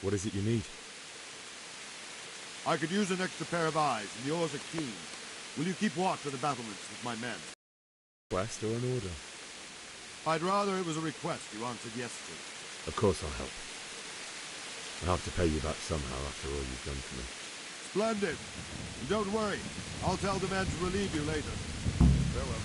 What is it you need? I could use an extra pair of eyes, and yours are keen. Will you keep watch of the battlements with my men? Request or an order? I'd rather it was a request you answered yes to. Of course I'll help. I'll have to pay you back somehow after all you've done for me. Splendid. And don't worry. I'll tell the men to relieve you later. Farewell.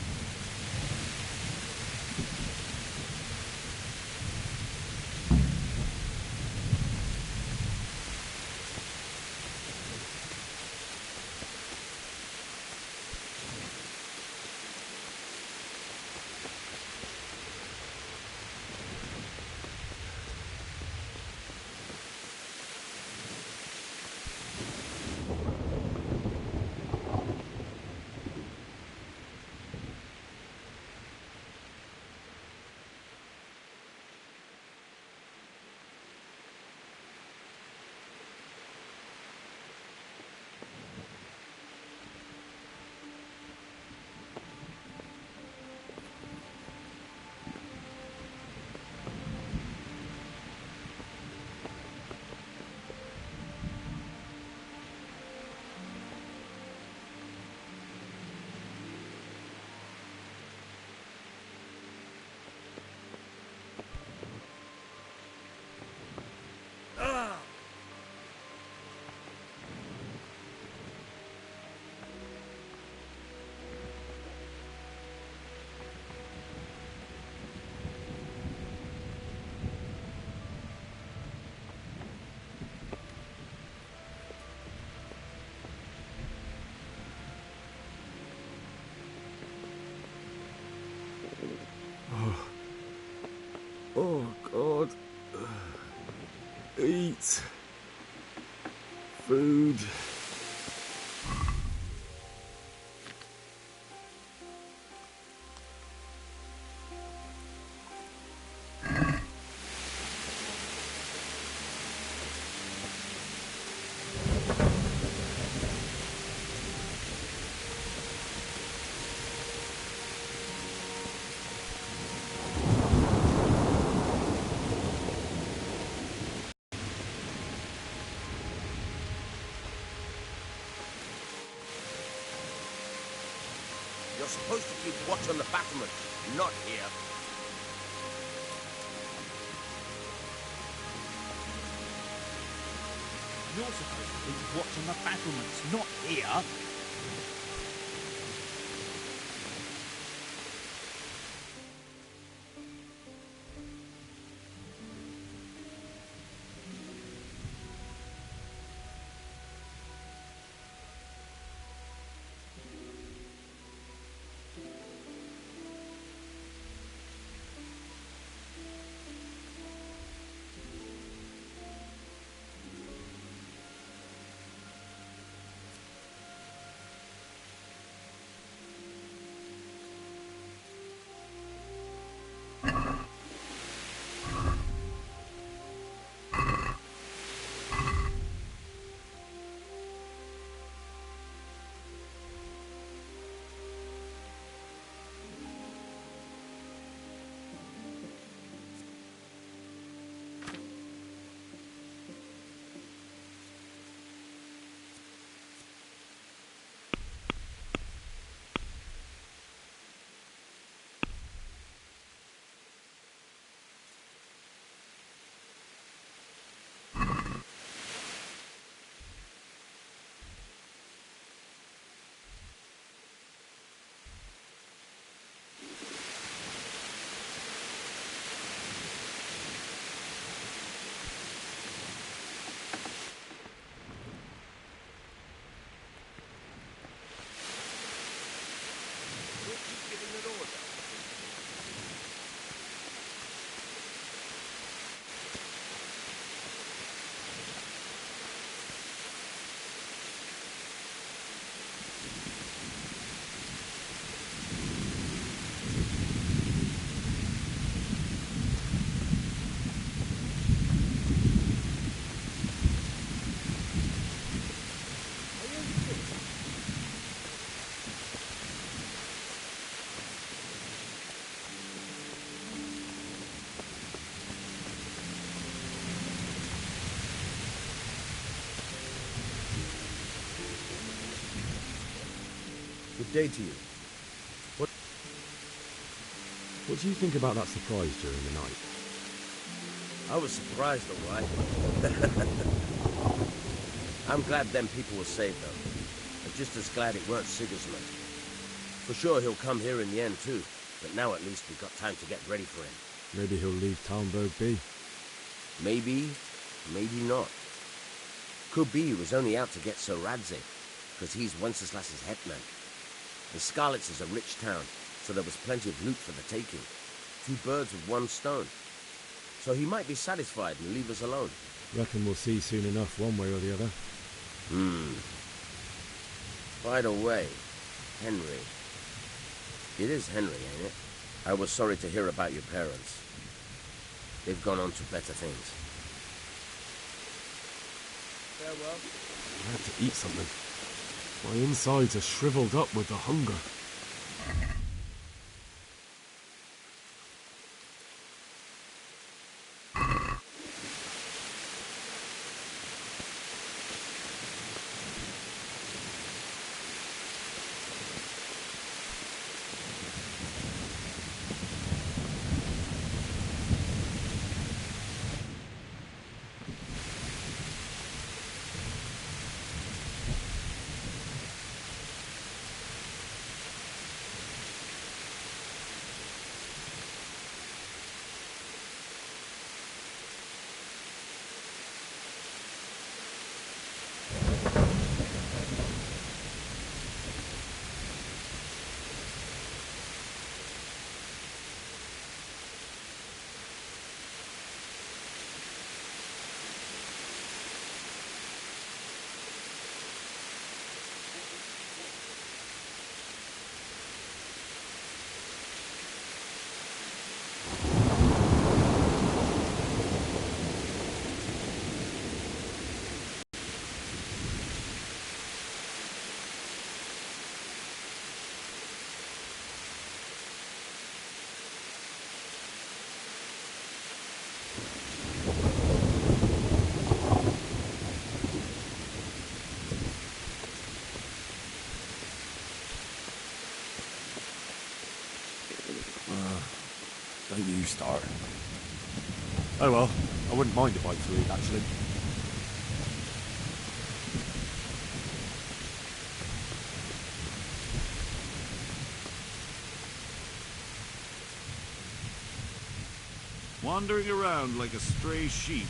Oh, God. Eat. Food. You're supposed to keep watch on the battlement, not here. You're supposed to keep watch on the battlements, not here. Good day to you. What do you think about that surprise during the night? I was surprised, all right. I'm glad them people were saved, though. I'm just as glad it weren't Sigismund. For sure he'll come here in the end, too. But now at least we've got time to get ready for him. Maybe he'll leave Talmberg be. Maybe, maybe not. Could be he was only out to get Sir Radzig, because he's Wenceslas's hetman. And Skalitz is a rich town, so there was plenty of loot for the taking. 2 birds with 1 stone. So he might be satisfied and leave us alone. Reckon we'll see soon enough, one way or the other. By the way, Henry. It is Henry, ain't it? I was sorry to hear about your parents. They've gone on to better things. Farewell. I have to eat something. My insides are shriveled up with the hunger. Don't you start. Oh well, I wouldn't mind a bite to eat, actually. Wandering around like a stray sheep.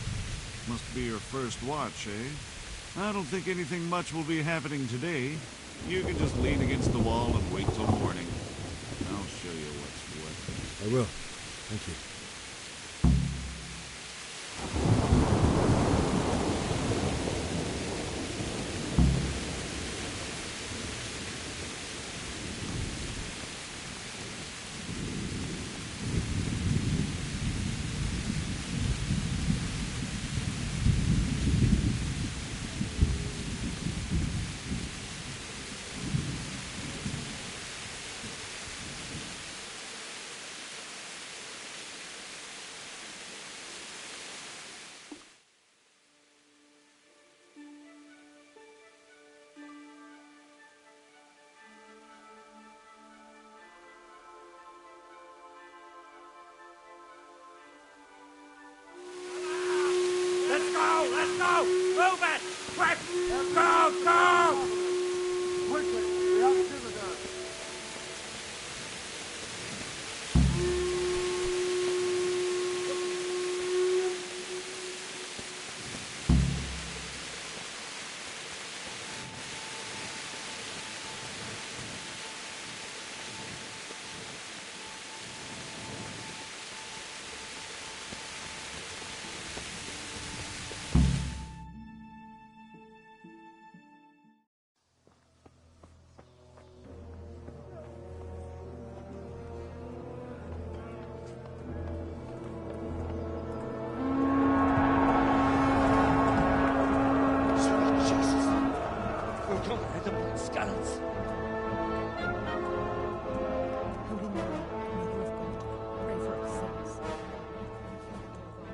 Must be your first watch, eh? I don't think anything much will be happening today. You can just lean against the wall and wait till morning. I'll show you what's what. I will. Thank you.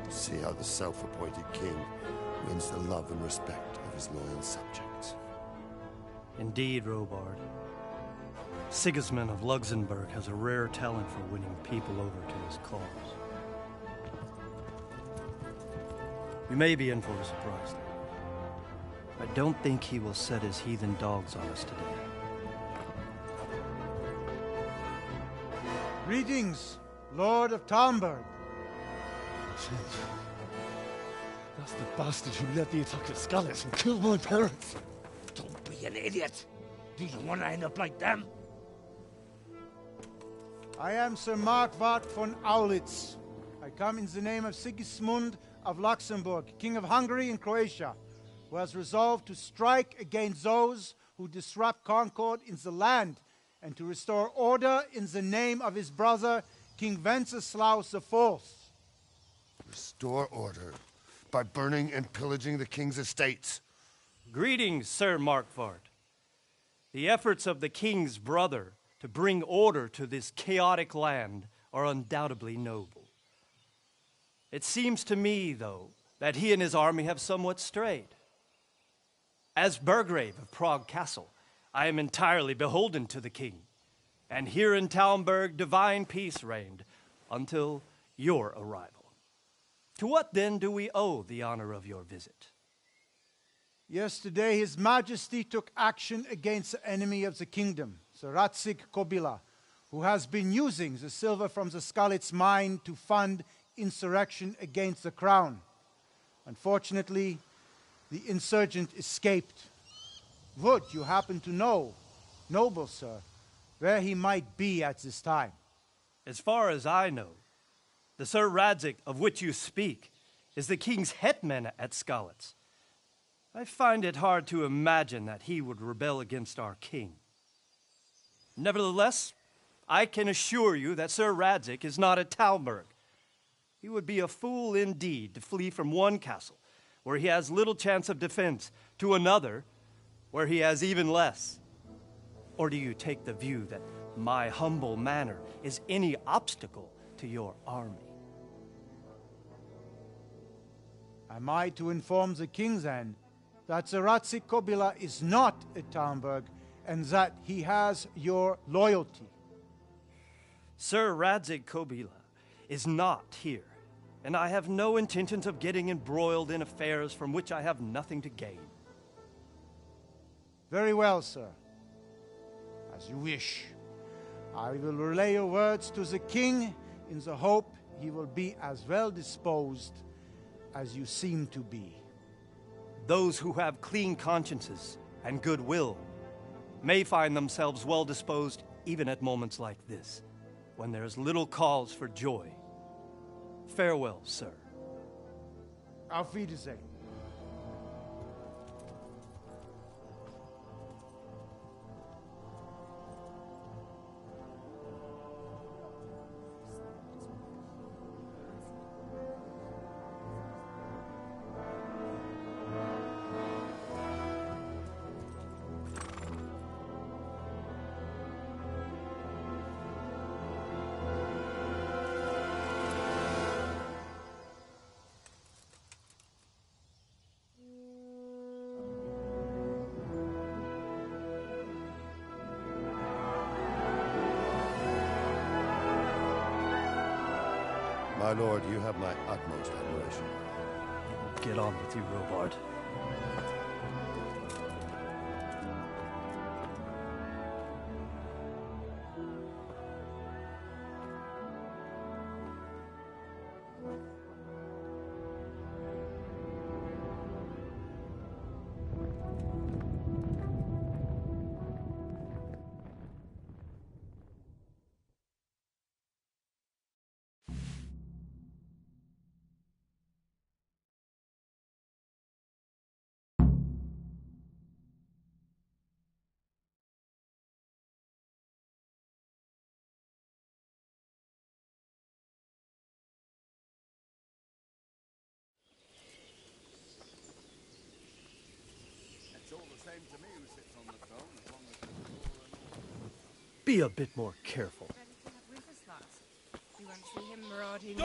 See how the self-appointed king wins the love and respect of his loyal subjects. Indeed, Robard. Sigismund of Luxembourg has a rare talent for winning people over to his cause. You may be in for a surprise, though. I don't think he will set his heathen dogs on us today. Greetings, Lord of Talmberg. That's the bastard who led the attack at Skalitz and killed my parents. Don't be an idiot. Do you want to end up like them? I am Sir Markvart von Aulitz. I come in the name of Sigismund of Luxembourg, King of Hungary and Croatia, who has resolved to strike against those who disrupt concord in the land and to restore order in the name of his brother, King Wenceslaus IV. Restore order by burning and pillaging the king's estates. Greetings, Sir Markvart. The efforts of the king's brother to bring order to this chaotic land are undoubtedly noble. It seems to me, though, that he and his army have somewhat strayed. As Burgrave of Prague Castle, I am entirely beholden to the king, and here in Talmberg divine peace reigned until your arrival. To what then do we owe the honor of your visit? Yesterday, His Majesty took action against the enemy of the kingdom, Sir Radzig Kobyla, who has been using the silver from the Skalitz mine to fund insurrection against the crown. Unfortunately, the insurgent escaped. Would you happen to know, noble sir, where he might be at this time? As far as I know, the Sir Radzig of which you speak is the king's hetman at Skalitz. I find it hard to imagine that he would rebel against our king. Nevertheless, I can assure you that Sir Radzig is not at Talmberg. He would be a fool indeed to flee from one castle, where he has little chance of defense, to another, where he has even less. Or do you take the view that my humble manner is any obstacle to your army? Am I to inform the king, then, that Sir Radzig Kobyla is not at Talmberg, and that he has your loyalty? Sir Radzig Kobyla is not here, and I have no intentions of getting embroiled in affairs from which I have nothing to gain. Very well, sir. As you wish. I will relay your words to the king in the hope he will be as well disposed as you seem to be. Those who have clean consciences and goodwill may find themselves well disposed even at moments like this, when there is little cause for joy. Farewell, sir. Auf Wiedersehen. My lord, you have my utmost admiration. Get on with you, Robard. Be a bit more careful. You won't see him marauding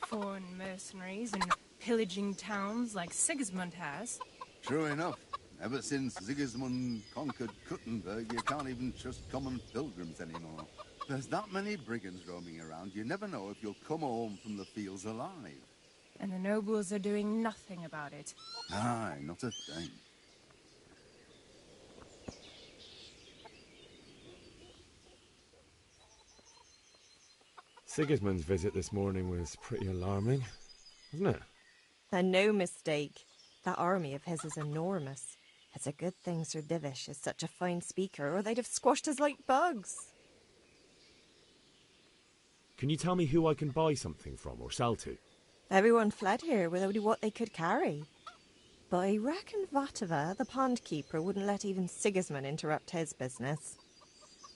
foreign mercenaries and pillaging towns like Sigismund has. True enough. Ever since Sigismund conquered Kuttenberg, you can't even trust common pilgrims anymore. There's that many brigands roaming around, you never know if you'll come home from the fields alive. And the nobles are doing nothing about it. Aye, not a thing. Sigismund's visit this morning was pretty alarming, wasn't it? And no mistake. That army of his is enormous. It's a good thing Sir Divish is such a fine speaker, or they'd have squashed us like bugs. Can you tell me who I can buy something from or sell to? Everyone fled here with only what they could carry. But I reckon Vatava, the pond keeper, wouldn't let even Sigismund interrupt his business.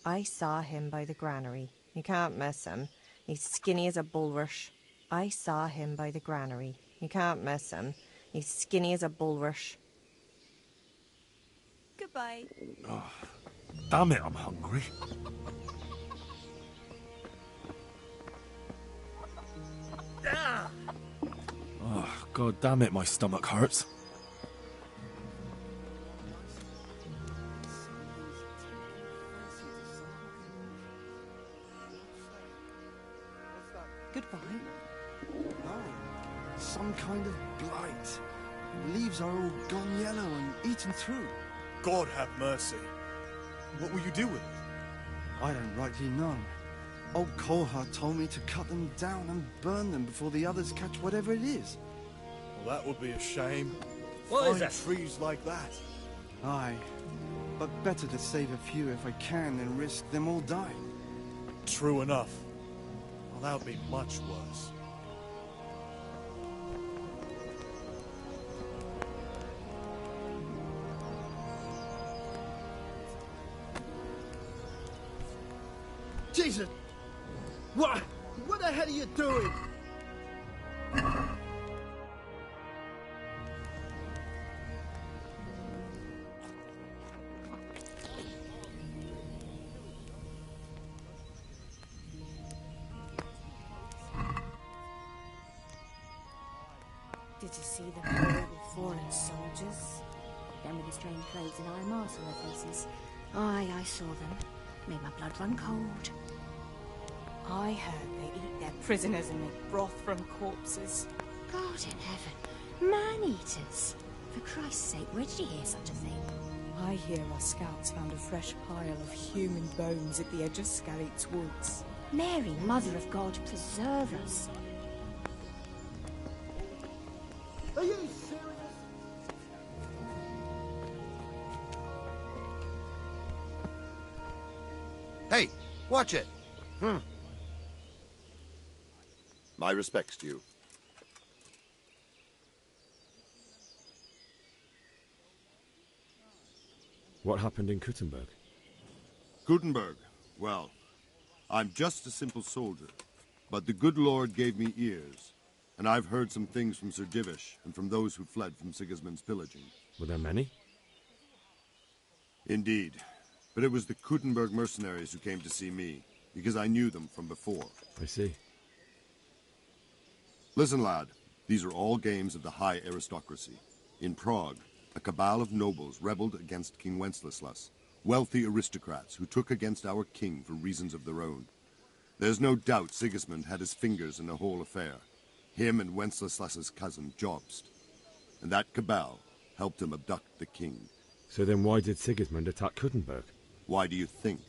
I saw him by the granary. You can't miss him. He's skinny as a bulrush. I saw him by the granary. You can't miss him. He's skinny as a bulrush. Goodbye. Oh, damn it, I'm hungry. Oh, god damn it, my stomach hurts. Goodbye. Oh, some kind of blight. Leaves are all gone yellow and eaten through. God have mercy. What will you do with it? I don't rightly know. Old Kolha told me to cut them down and burn them before the others catch whatever it is. Well, that would be a shame. What is Fine it? trees like that. Aye, but better to save a few if I can than risk them all dying. True enough. Well, that would be much worse. Jesus! What the hell are you doing? Did you see the horrible foreign soldiers? Them with the strange clothes and iron marks on their faces. Aye, I saw them. Made my blood run cold. I heard they eat their prisoners and make broth from corpses. God in heaven. Man-eaters. For Christ's sake, where did you hear such a thing? I hear our scouts found a fresh pile of human bones at the edge of Skalitz Woods. Mary, Mother of God, preserve us. Are you serious? Hey, watch it. My respects to you. What happened in Kuttenberg? Gutenberg. Well, I'm just a simple soldier, but the good Lord gave me ears, and I've heard some things from Sir Divish and from those who fled from Sigismund's pillaging. Were there many? Indeed, but it was the Kuttenberg mercenaries who came to see me, because I knew them from before. I see. Listen, lad, these are all games of the high aristocracy. In Prague, a cabal of nobles rebelled against King Wenceslas, wealthy aristocrats who took against our king for reasons of their own. There's no doubt Sigismund had his fingers in the whole affair, him and Wenceslas's cousin Jobst. And that cabal helped him abduct the king. So then why did Sigismund attack Kuttenberg? Why do you think?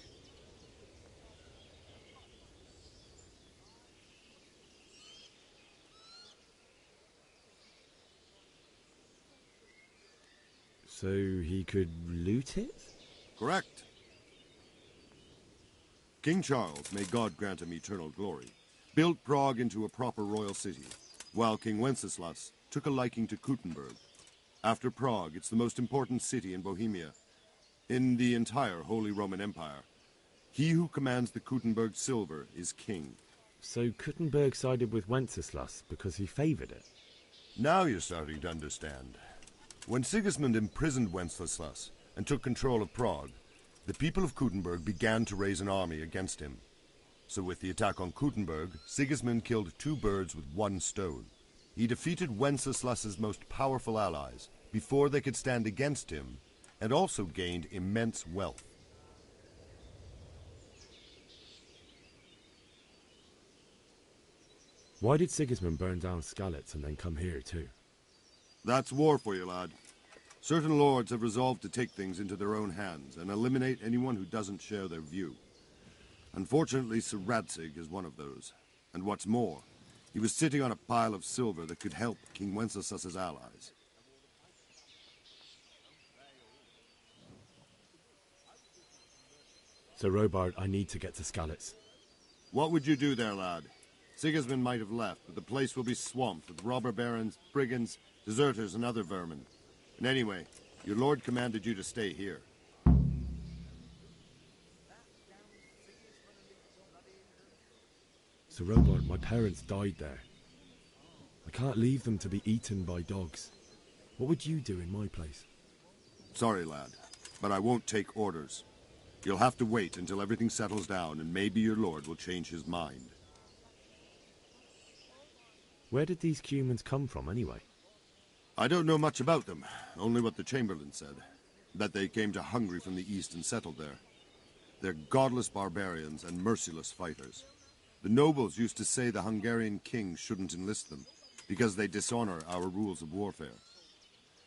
So he could loot it? Correct. King Charles, may God grant him eternal glory, built Prague into a proper royal city, while King Wenceslas took a liking to Kuttenberg. After Prague, it's the most important city in Bohemia, in the entire Holy Roman Empire. He who commands the Kuttenberg silver is king. So Kuttenberg sided with Wenceslas because he favoured it? Now you're starting to understand. When Sigismund imprisoned Wenceslas and took control of Prague, the people of Kuttenberg began to raise an army against him. So with the attack on Kuttenberg, Sigismund killed two birds with one stone. He defeated Wenceslas's most powerful allies, before they could stand against him, and also gained immense wealth. Why did Sigismund burn down Skalitz and then come here too? That's war for you, lad. Certain lords have resolved to take things into their own hands and eliminate anyone who doesn't share their view. Unfortunately, Sir Radzig is one of those. And what's more, he was sitting on a pile of silver that could help King Wenceslas's allies. Sir Robard, I need to get to Skalitz. What would you do there, lad? Sigismund might have left, but the place will be swamped with robber barons, brigands, deserters, and other vermin. And anyway, your lord commanded you to stay here. Sir Robard, my parents died there. I can't leave them to be eaten by dogs. What would you do in my place? Sorry, lad, but I won't take orders. You'll have to wait until everything settles down, and maybe your lord will change his mind. Where did these Cumans come from, anyway? I don't know much about them, only what the Chamberlain said. That they came to Hungary from the east and settled there. They're godless barbarians and merciless fighters. The nobles used to say the Hungarian king shouldn't enlist them, because they dishonor our rules of warfare.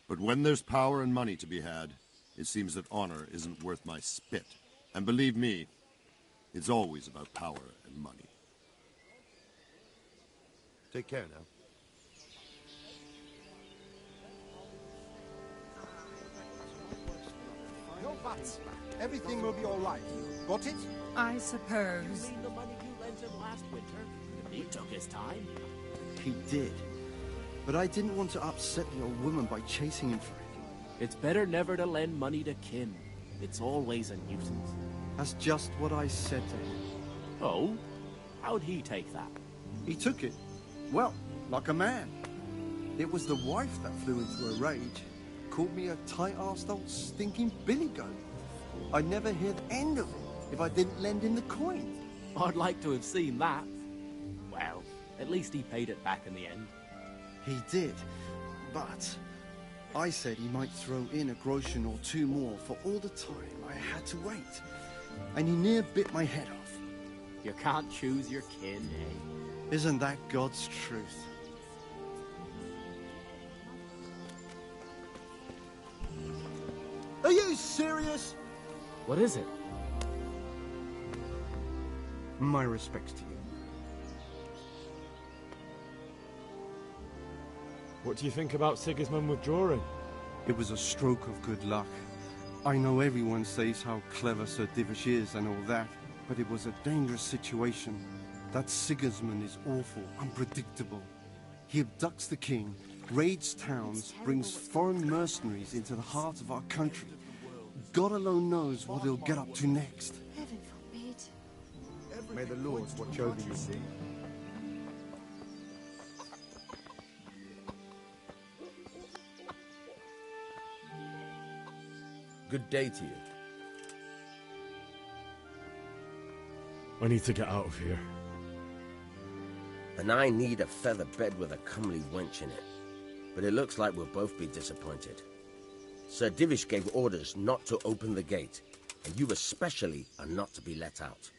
But when there's power and money to be had, it seems that honor isn't worth my spit. And believe me, it's always about power and money. Take care now. No buts. Everything will be all right. Got it? I suppose. The money you lent him last winter? He took his time. He did. But I didn't want to upset the old woman by chasing him for it. It's better never to lend money to kin. It's always a nuisance. That's just what I said to him. Oh? How'd he take that? He took it. Well, like a man. It was the wife that flew into a rage. Called me a tight-arsed old stinking billy goat. I'd never hear the end of it if I didn't lend him the coin. I'd like to have seen that. Well, at least he paid it back in the end. He did, but I said he might throw in a groschen or two more for all the time I had to wait. And he near bit my head off. You can't choose your kin, eh? Isn't that God's truth? Are you serious? What is it? My respects to you. What do you think about Sigismund withdrawing? It was a stroke of good luck. I know everyone says how clever Sir Divish is and all that, but it was a dangerous situation. That Sigismund is awful, unpredictable. He abducts the king, raids towns, brings foreign mercenaries into the heart of our country. God alone knows what he'll get up to next. Heaven forbid. May the Lord watch over you. Good day to you. I need to get out of here. And I need a feather bed with a comely wench in it. But it looks like we'll both be disappointed. Sir Divish gave orders not to open the gate, and you especially are not to be let out.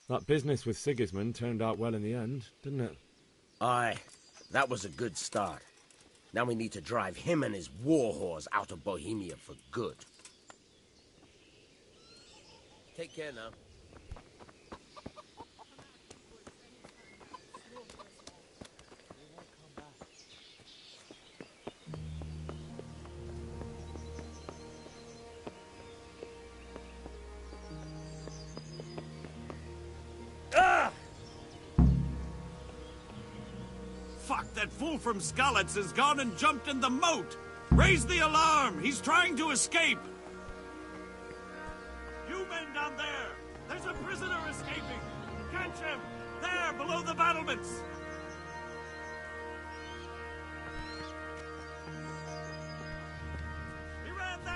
That business with Sigismund turned out well in the end, didn't it? Aye, that was a good start. Now we need to drive him and his war whores out of Bohemia for good. Take care now. Fuck, that fool from Skalitz has gone and jumped in the moat! Raise the alarm! He's trying to escape! You men down there! There's a prisoner escaping! Catch him! There, below the battlements! He ran that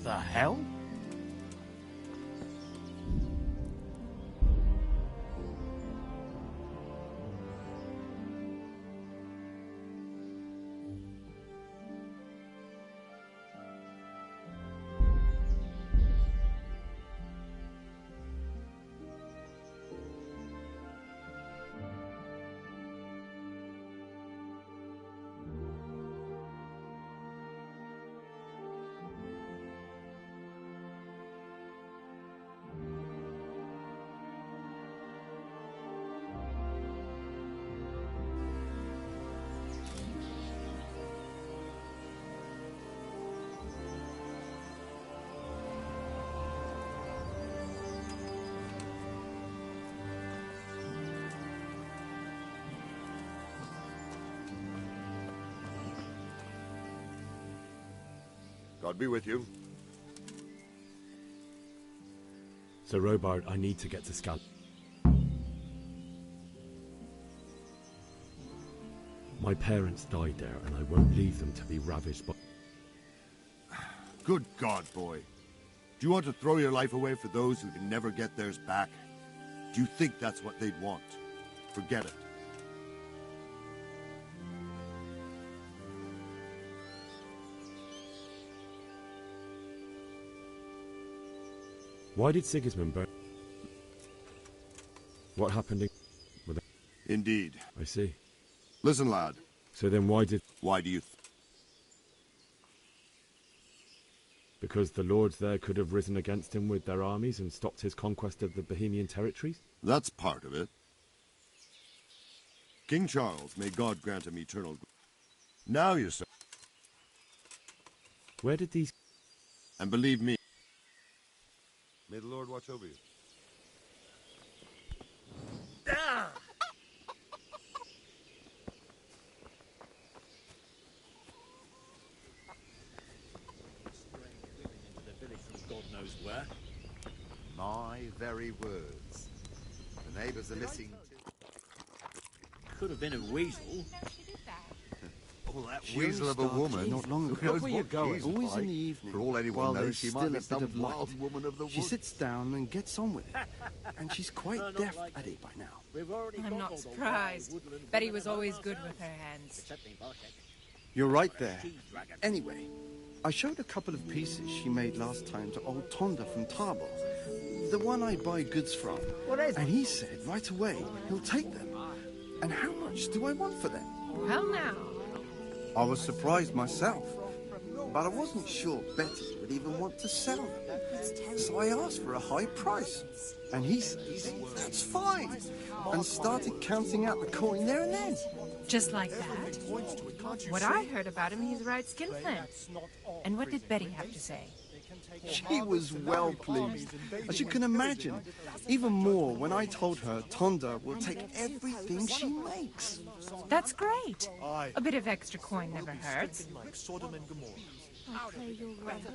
the hell? God be with you. Sir Robard, I need to get to Scal. My parents died there, and I won't leave them to be ravaged by... Good God, boy. Do you want to throw your life away for those who can never get theirs back? Do you think that's what they'd want? Forget it. Why did Sigismund burn... What happened in... Indeed. I see. Listen, lad. So then why did... Why do you... Because the lords there could have risen against him with their armies and stopped his conquest of the Bohemian territories? That's part of it. King Charles, may God grant him eternal... Now you say... Where did these... And believe me... May the Lord watch over you. Ah! God knows where. My very words. The neighbours are listening. Could have been a weasel. Oh, that She weasel of a only started woman. not long Who ago. knows Where you what going? she's Always in like. the evening. For all anyone while knows, there's she still might be a bit some of light. wild woman of the She woods. sits down and gets on with it. And she's quite deaf at it by now. I'm not surprised. Betty was always good with her hands. You're right there. Anyway, I showed a couple of pieces she made last time to old Tonda from Tarbor, the one I buy goods from. And he said right away he'll take them. And how much do I want for them? Well now. I was surprised myself, but I wasn't sure Betty would even want to sell them. So I asked for a high price, and he says, that's fine, and started counting out the coin there and then. Just like that? What I heard about him, he's a right skinflint. And what did Betty have to say? She was well pleased, as you can imagine. Even more when I told her Tonda will take everything she makes. That's great. A bit of extra coin never hurts. I'll play your rent.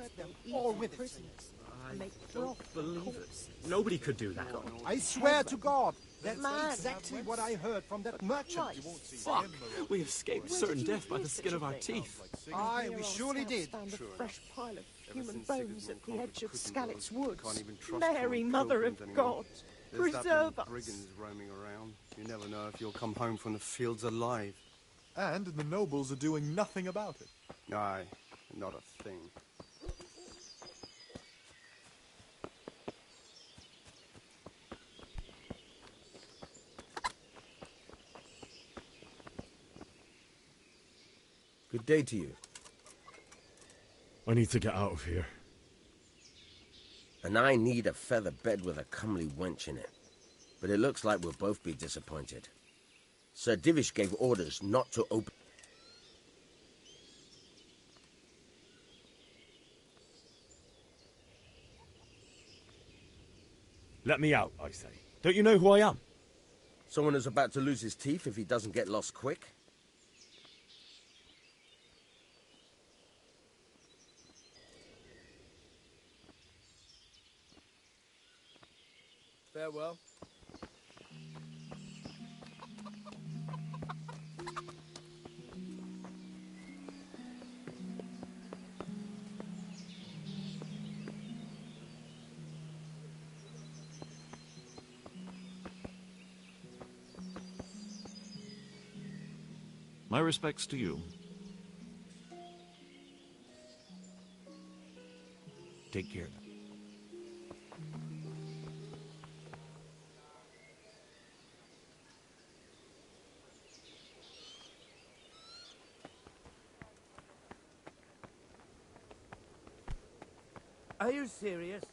All with it. I don't believe it. Nobody could do that. I swear to God, that's exactly what I heard from that merchant. Fuck! We escaped certain death by the skin of our teeth. Aye, we surely did. Found a fresh pile of human bones at the edge of Skalitz Woods. Mary, Mother of God, preserve us. Brigands roaming around. You never know if you'll come home from the fields alive. And the nobles are doing nothing about it. Aye, not a thing. Good day to you. I need to get out of here. And I need a feather bed with a comely wench in it. But it looks like we'll both be disappointed. Sir Divish gave orders not to open... Let me out, I say. Don't you know who I am? Someone who's about to lose his teeth if he doesn't get lost quick? Farewell. My respects to you. Take care. Are you serious?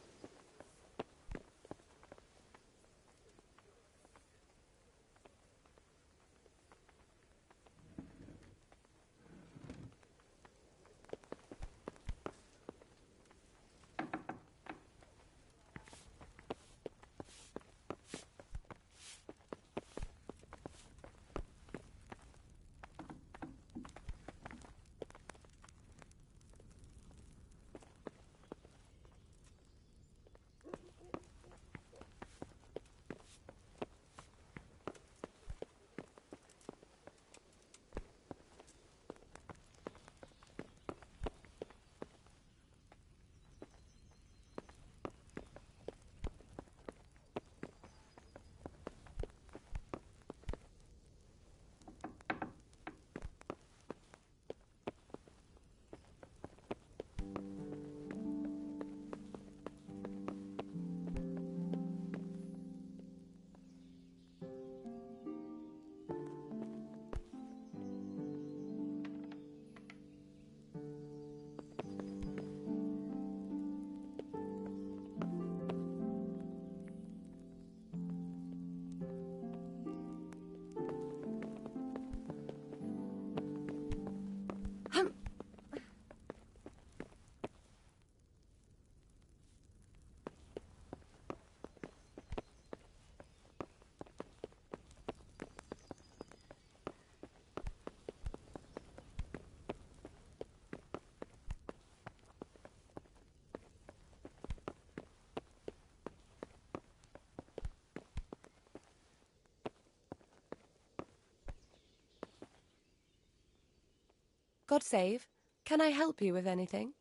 God save. Can I help you with anything?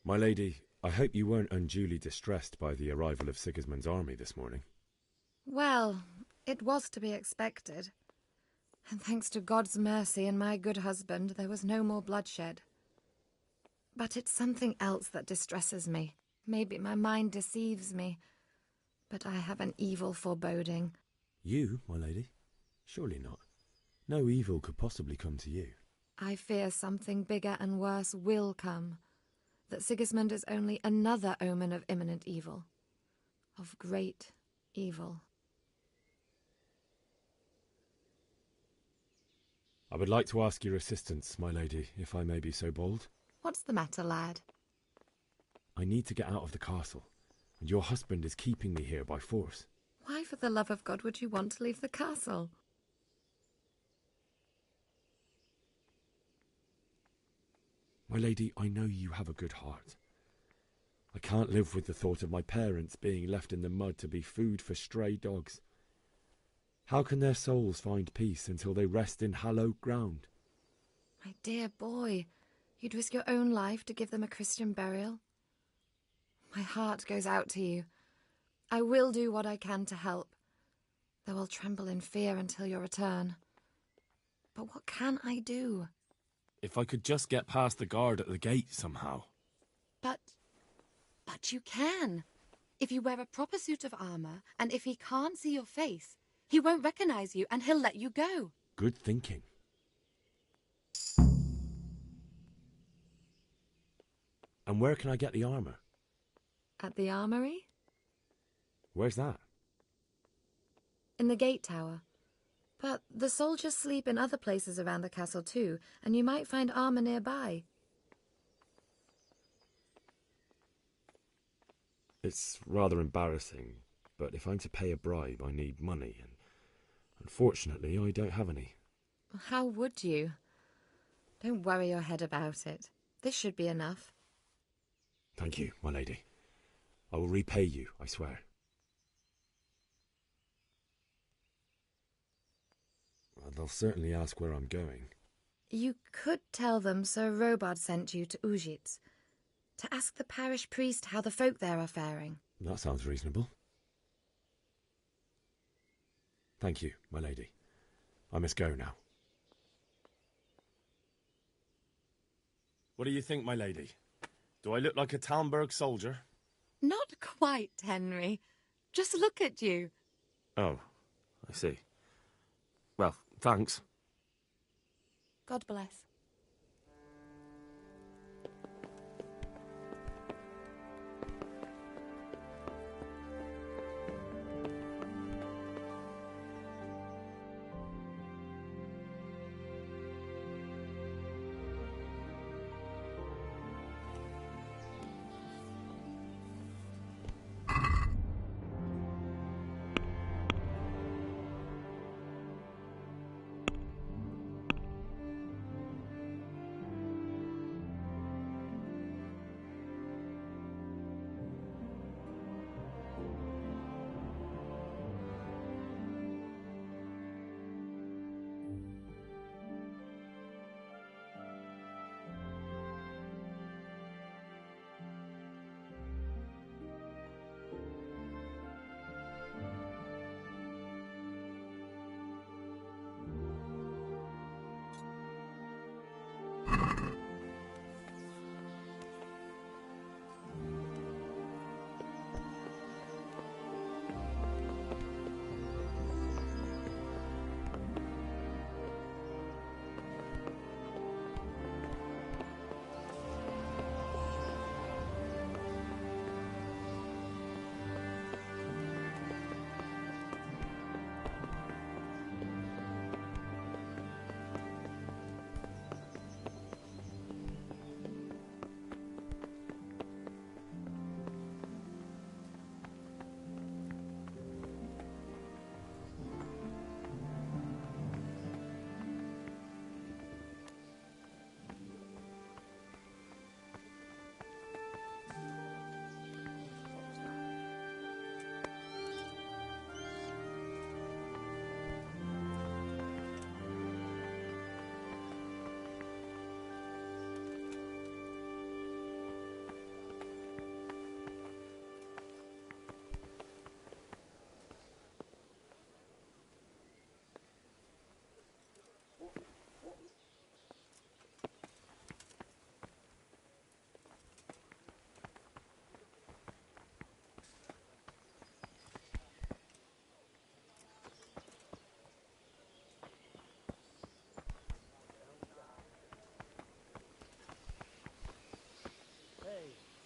My lady, I hope you weren't unduly distressed by the arrival of Sigismund's army this morning. Well, it was to be expected. And thanks to God's mercy and my good husband, there was no more bloodshed. But it's something else that distresses me. Maybe my mind deceives me, but I have an evil foreboding. You, my lady? Surely not. No evil could possibly come to you. I fear something bigger and worse will come. That Sigismund is only another omen of imminent evil. Of great evil. I would like to ask your assistance, my lady, if I may be so bold. What's the matter, lad? I need to get out of the castle, and your husband is keeping me here by force. Why, for the love of God, would you want to leave the castle? My lady, I know you have a good heart. I can't live with the thought of my parents being left in the mud to be food for stray dogs. How can their souls find peace until they rest in hallowed ground? My dear boy, you'd risk your own life to give them a Christian burial? My heart goes out to you. I will do what I can to help, though I'll tremble in fear until your return. But what can I do? If I could just get past the guard at the gate somehow. But you can. If you wear a proper suit of armour, and if he can't see your face, he won't recognise you and he'll let you go. Good thinking. And where can I get the armour? At the armoury? Where's that? In the gate tower. But the soldiers sleep in other places around the castle too, and you might find armour nearby. It's rather embarrassing, but if I'm to pay a bribe, I need money, and unfortunately I don't have any. How would you? Don't worry your head about it. This should be enough. Thank you, my lady. I will repay you, I swear. Well, they'll certainly ask where I'm going. You could tell them Sir Robard sent you to Ujitz, to ask the parish priest how the folk there are faring. That sounds reasonable. Thank you, my lady. I must go now. What do you think, my lady? Do I look like a Talmberg soldier? Not quite, Henry. Just look at you. Oh, I see. Well, thanks. God bless.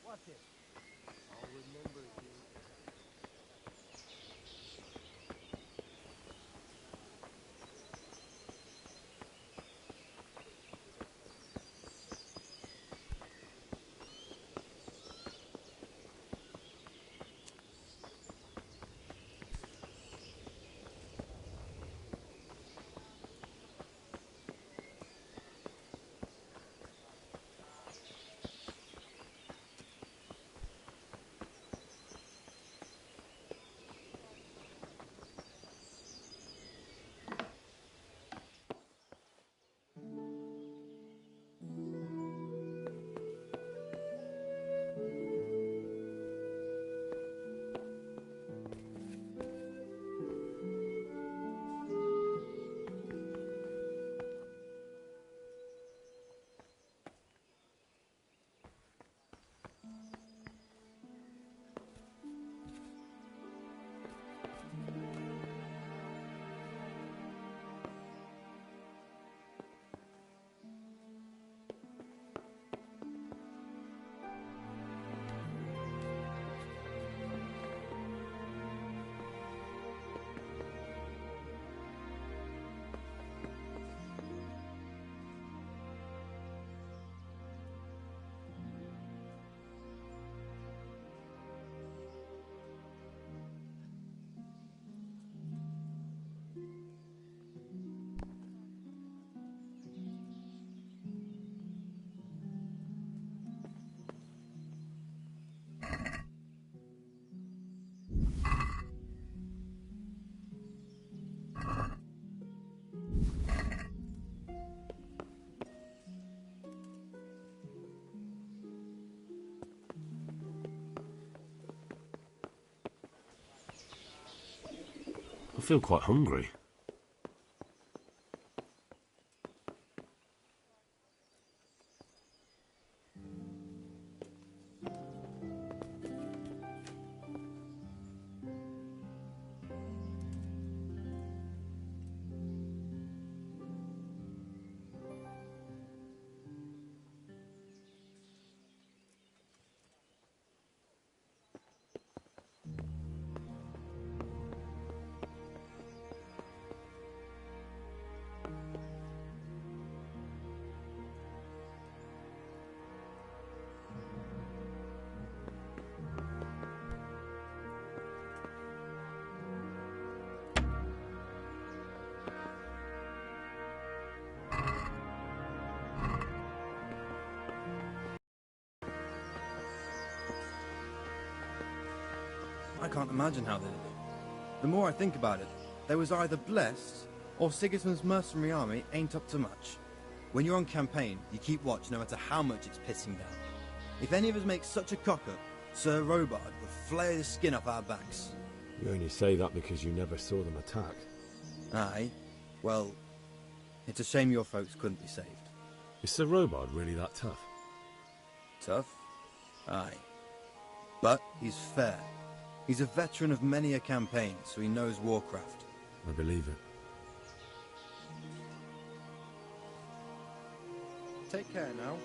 Watch it. I'll remember you. I feel quite hungry. can't imagine how they did it. The more I think about it, they was either blessed, or Sigismund's mercenary army ain't up to much. When you're on campaign, you keep watch no matter how much it's pissing down. If any of us make such a cock-up, Sir Robard would flare the skin off our backs. You only say that because you never saw them attack. Aye. Well, it's a shame your folks couldn't be saved. Is Sir Robard really that tough? Tough? Aye. But he's fair. He's a veteran of many a campaign, so he knows warcraft. I believe it. Take care now.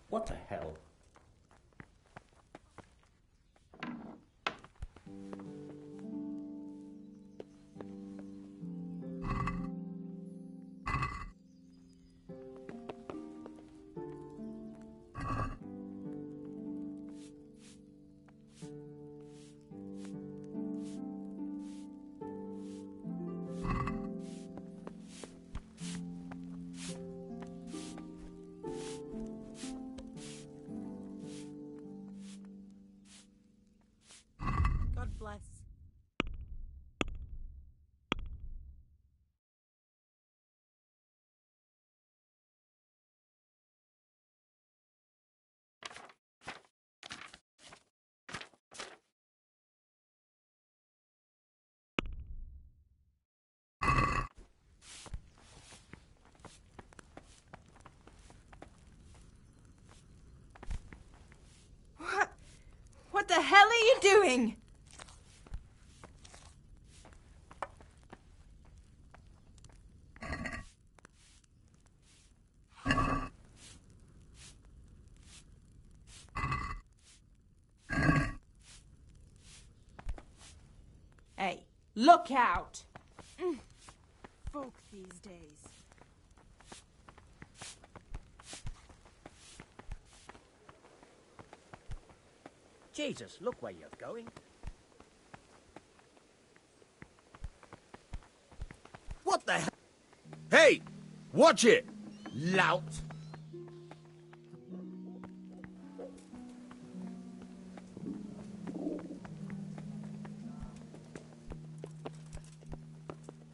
What the hell? Bless. What the hell are you doing? Hey, look out! Folk these days. Jesus, look where you're going. What the hell? Hey! Watch it! Lout!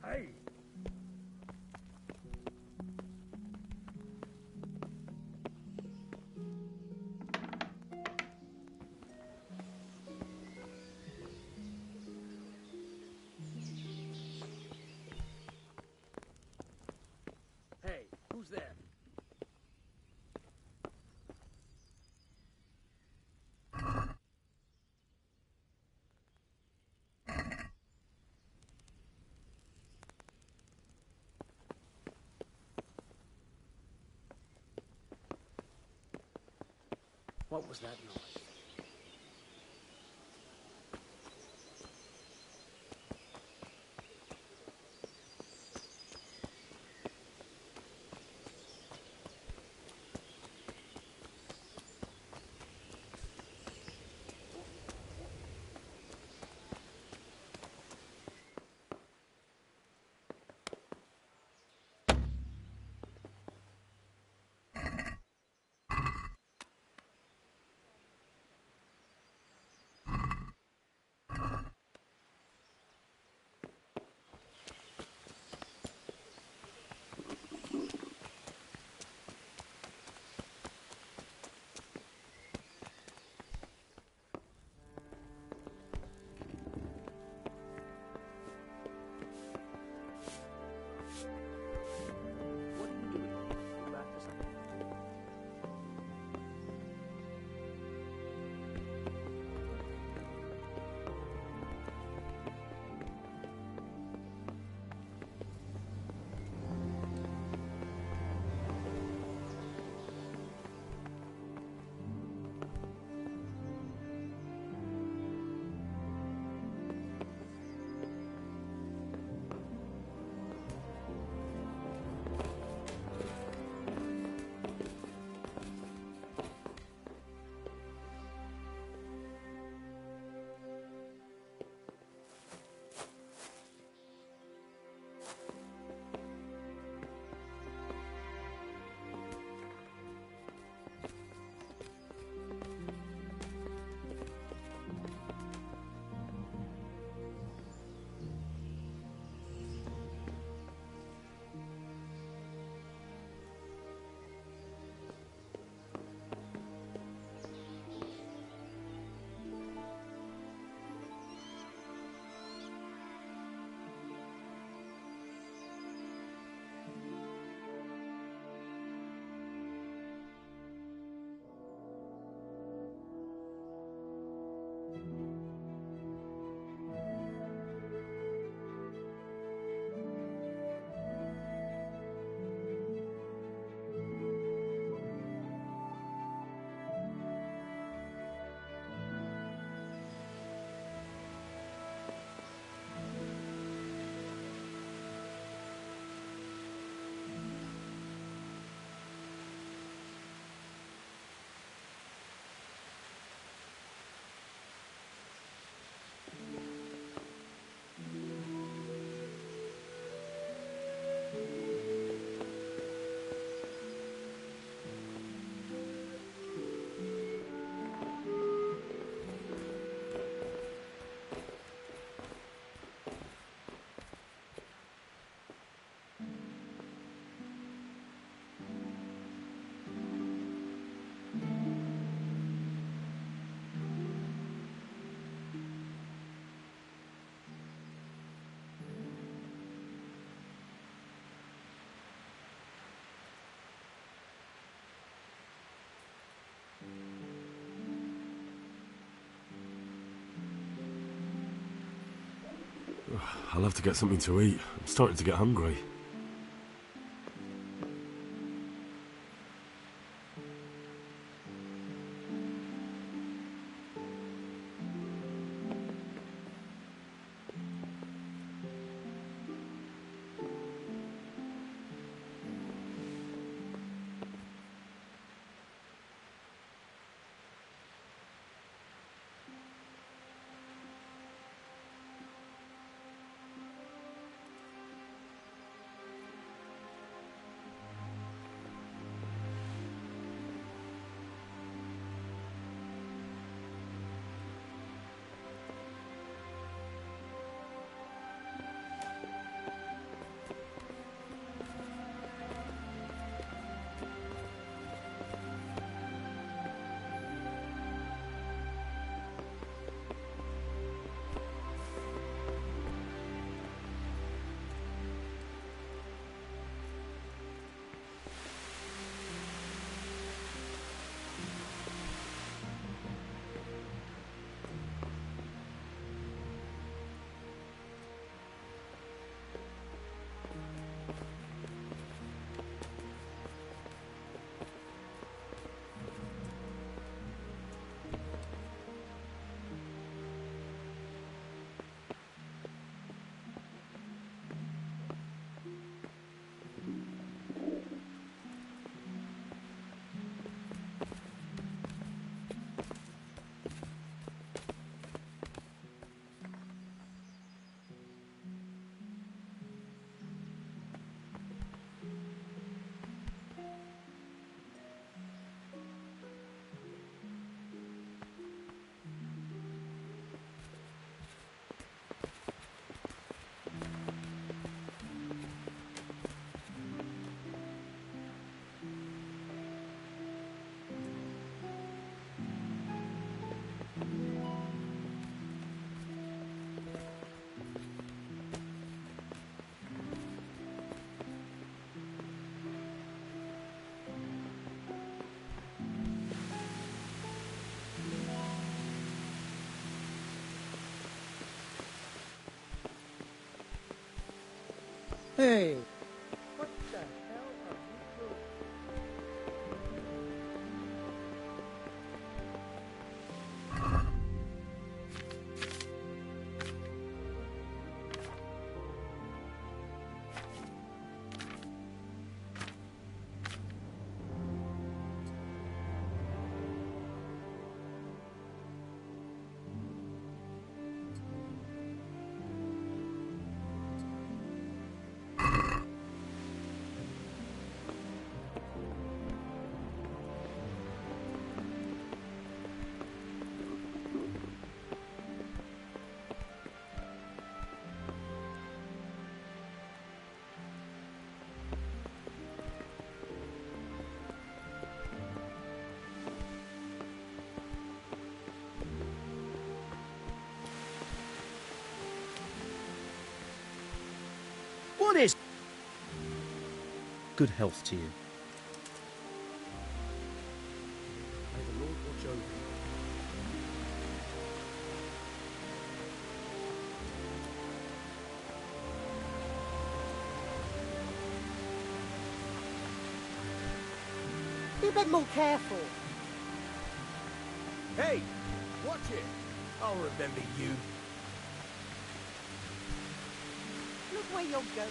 Hey! Hey, who's there? What was that noise? I'll have to get something to eat. I'm starting to get hungry. Hey! What the hell are you doing? What is... Good health to you. May the Lord watch over you. Be a bit more careful. Hey, watch it. I'll remember you. Look where you're going.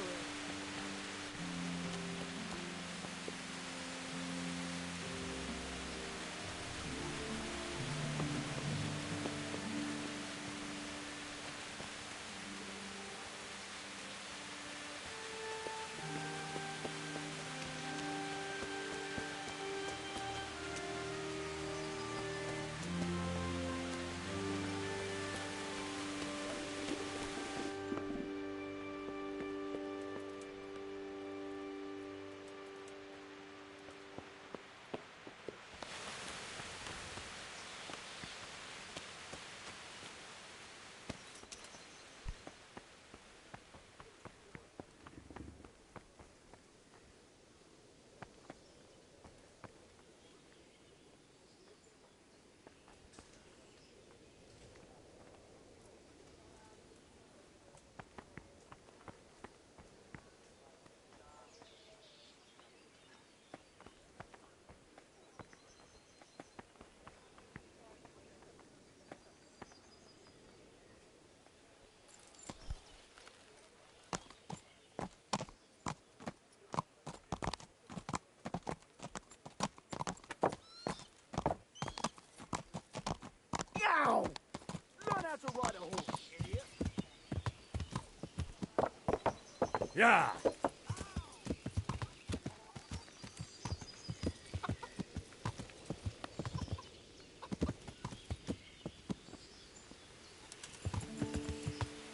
Yeah!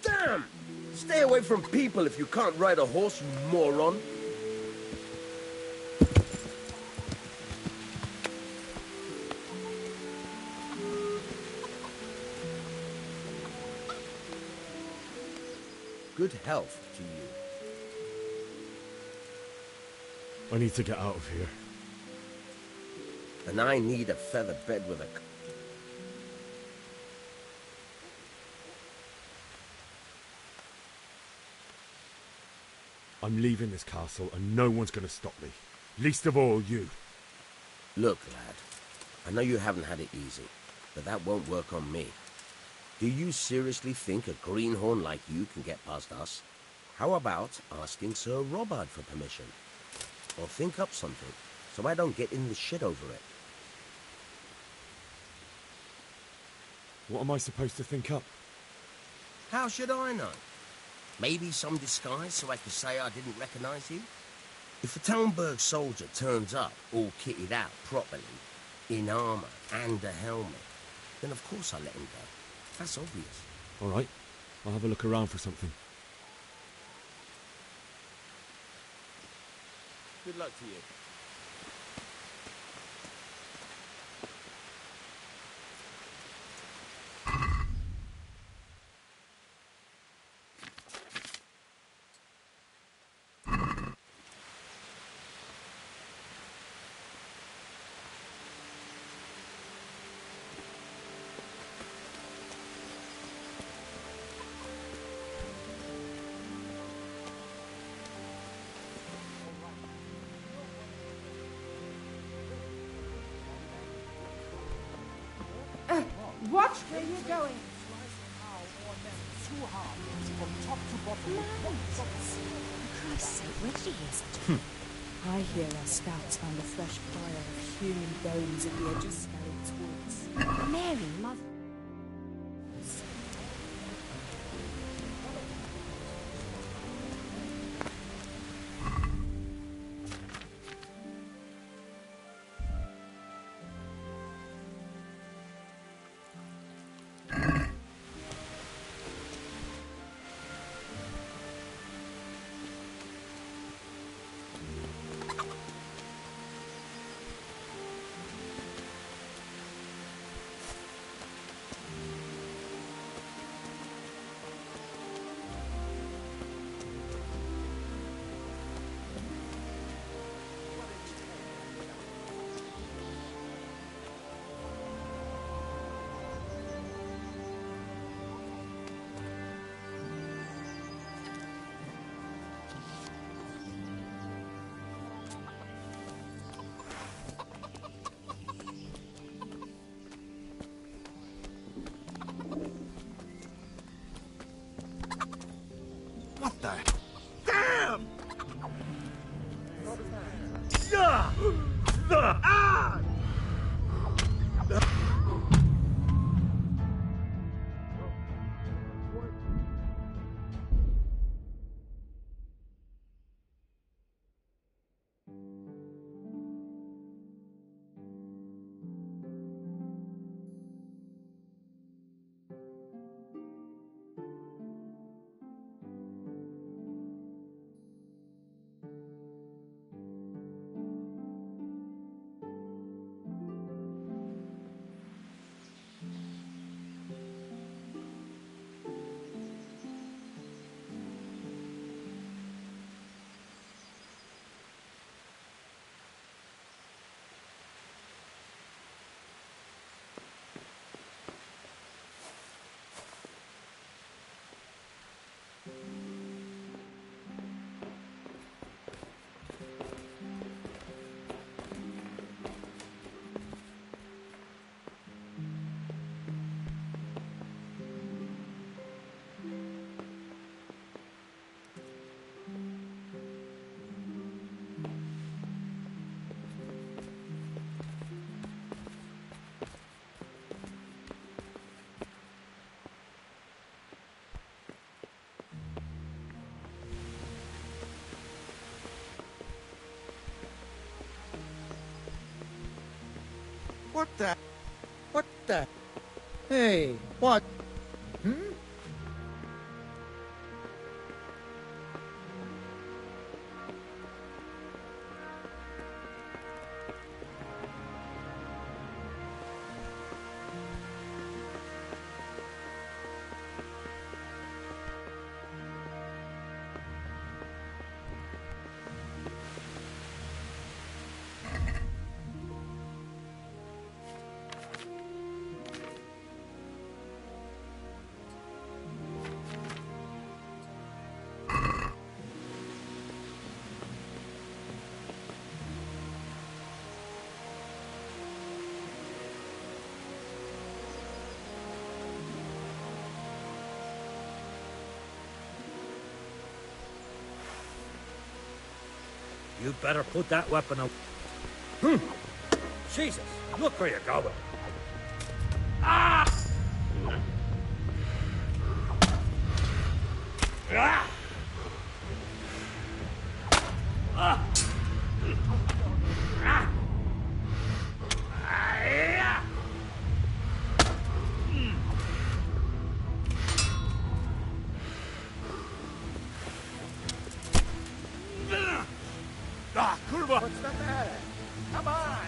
Damn! Stay away from people if you can't ride a horse, you moron. Good health to you. I need to get out of here. And I need a feather bed with a... I'm leaving this castle and no one's going to stop me. Least of all you. Look, lad. I know you haven't had it easy, but that won't work on me. Do you seriously think a greenhorn like you can get past us? How about asking Sir Robard for permission? Or think up something, so I don't get in the shit over it. What am I supposed to think up? How should I know? Maybe some disguise so I can say I didn't recognize you? If a Talmberg soldier turns up all kitted out properly, in armor and a helmet, then of course I let him go. That's obvious. All right, I'll have a look around for something. Good luck to you. Watch where you're going. From top to bottom. For Christ's sake, where did he hear such a I hear our scouts found a fresh pile of human bones at the edge of Scarlet's woods. Mary, mother. What the? Damn! Yeah! Ah! What the? What the? Hey, what? Hmm? You better put that weapon out. Jesus, look where you're going. Ah! Ah! Ah! Ah! Ah! Ah, kurwa! What's the matter? Come on!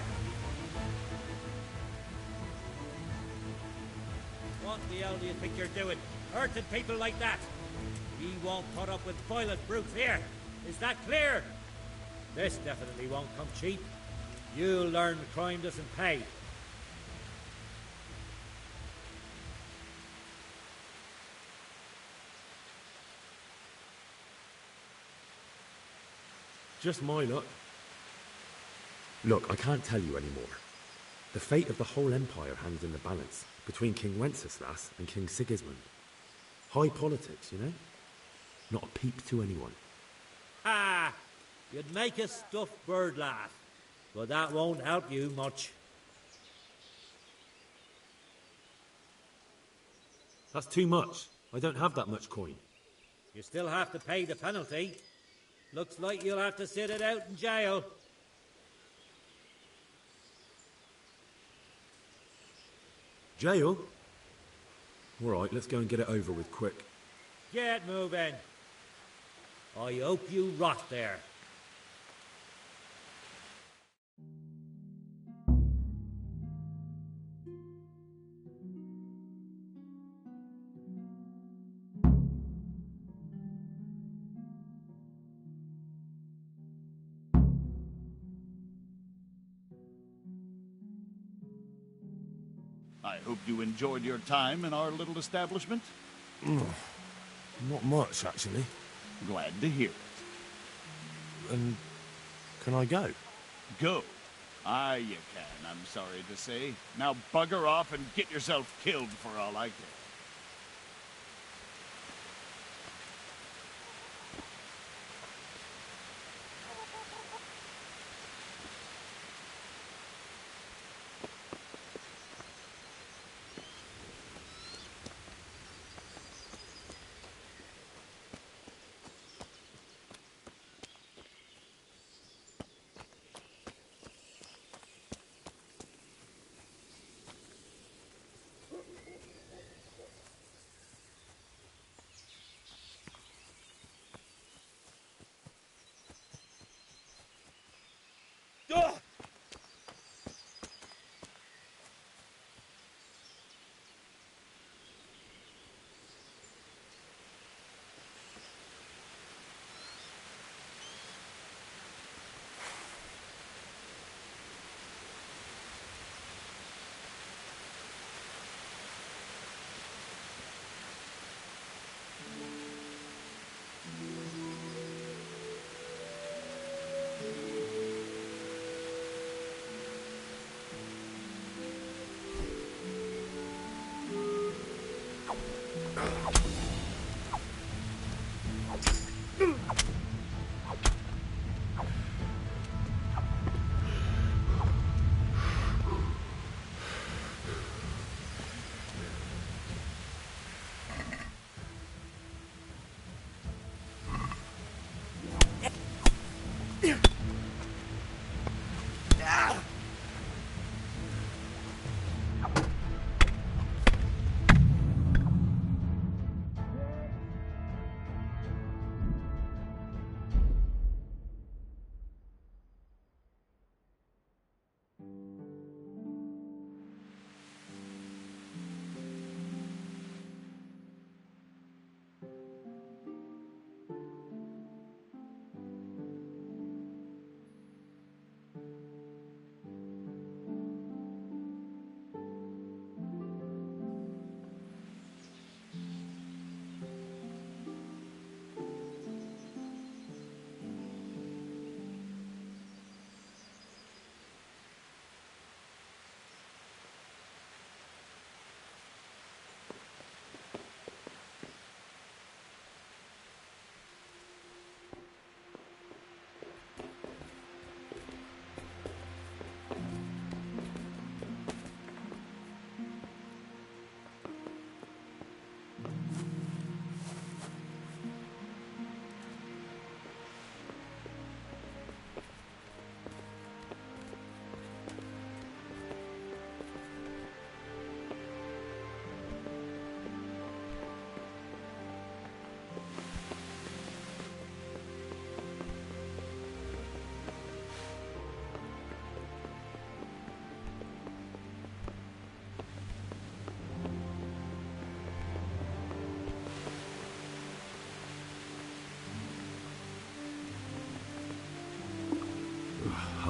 What the hell do you think you're doing? Hurting people like that? We won't put up with violent brutes here. Is that clear? This definitely won't come cheap. You'll learn crime doesn't pay. Just my luck. Look, I can't tell you anymore. The fate of the whole empire hangs in the balance between King Wenceslas and King Sigismund. High politics, you know? Not a peep to anyone. Ah! You'd make a stuffed bird laugh, but that won't help you much. That's too much. I don't have that much coin. You still have to pay the penalty. Looks like you'll have to sit it out in jail. Jail? All right, let's go and get it over with quick. Get moving. I hope you rot there. I hope you enjoyed your time in our little establishment. Not much, actually. Glad to hear it. And can I go? Go? Aye, you can, I'm sorry to say. Now bugger off and get yourself killed for all I care.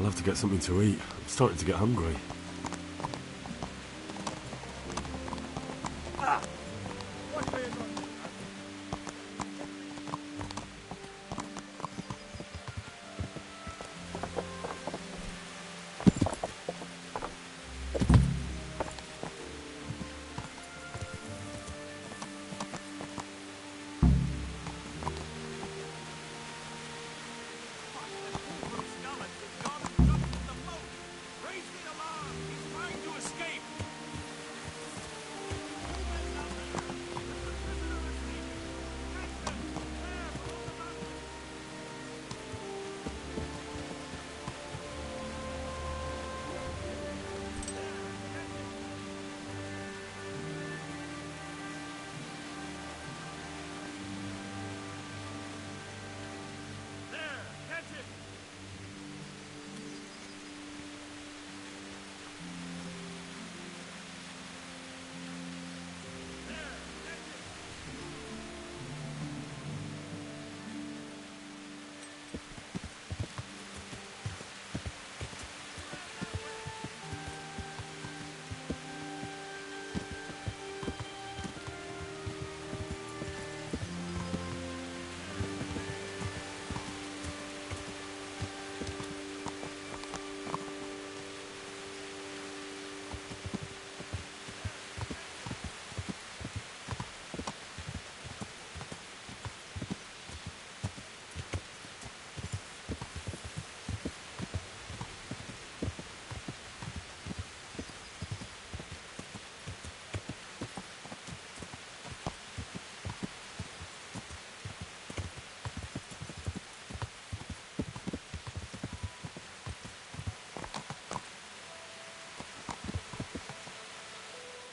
have to get something to eat. I'm starting to get hungry.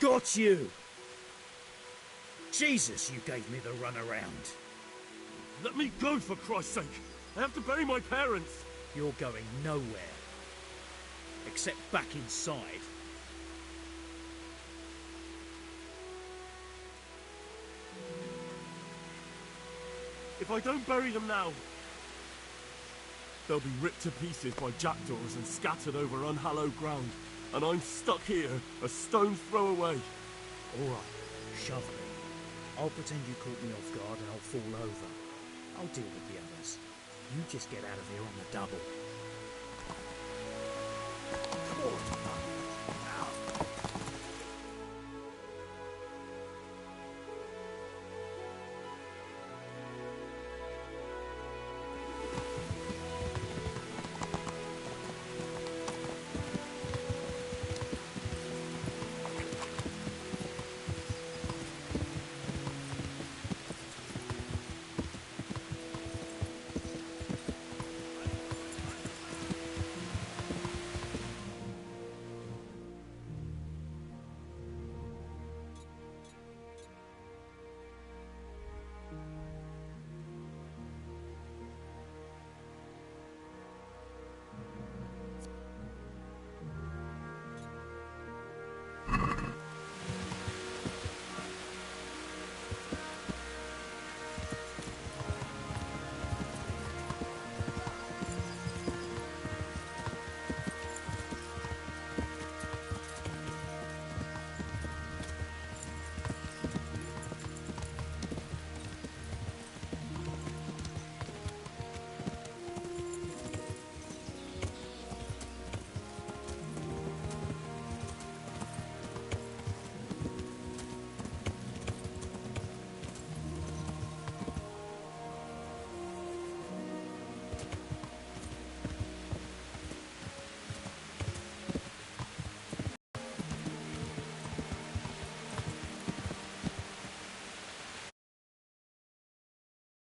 Got you! Jesus, you gave me the runaround. Let me go, for Christ's sake! I have to bury my parents! You're going nowhere. Except back inside. If I don't bury them now, they'll be ripped to pieces by jackdaws and scattered over unhallowed ground. And I'm stuck here, a stone's throw away. All right, shove me. I'll pretend you caught me off guard and I'll fall over. I'll deal with the others. You just get out of here on the double.